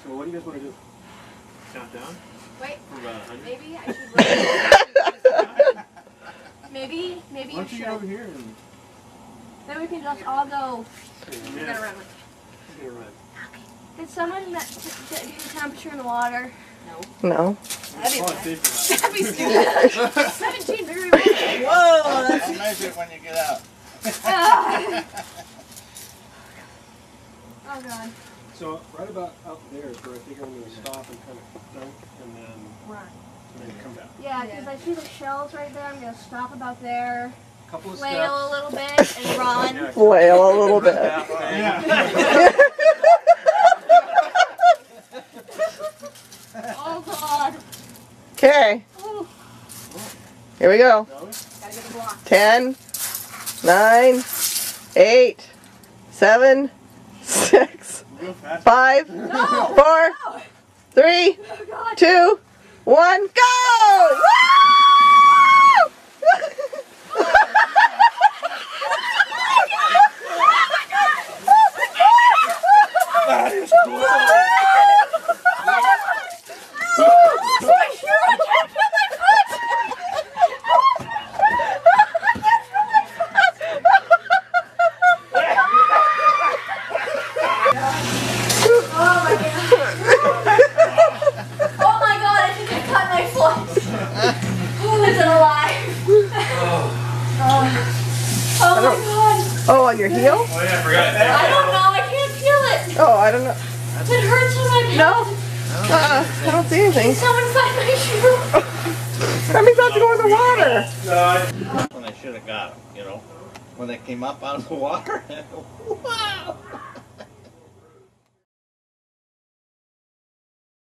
So what do you guys want to do? Count down? Wait, For about 100? maybe I should run. maybe Why you don't you get over should. here and Then we can just all go. We yeah, gotta run. get a run? Did someone do the temperature in the water? No. That'd be Oh, bad. safe for That'd be stupid. 17 very well. Whoa, that's... I'll measure it when you get out. Oh god. So right about up there is where I think I'm going to stop and kind of dunk and then come down. Yeah, because I see the shells right there. I'm gonna stop about there, Couple of flail a steps. little bit, and run. Yeah. Flail a little bit. Yeah. Oh god. Okay, Oh, here we go. gotta get the block. 10, 9, 8, 7, 6, Real fast. 5, No! 4, 3, Oh god. 2, 1, go! Woo! That is cool. Oh my god, I think I cut my foot. Oh, is it alive? Oh my god. Oh, on your heel? Oh yeah, I forgot. I don't know, I can't feel it. Oh, I don't know. It hurts when I'm No. I don't see anything. Someone find my shoe. That means I have to go in the water. When I should have got them, you know. When they came up out of the water. Wow!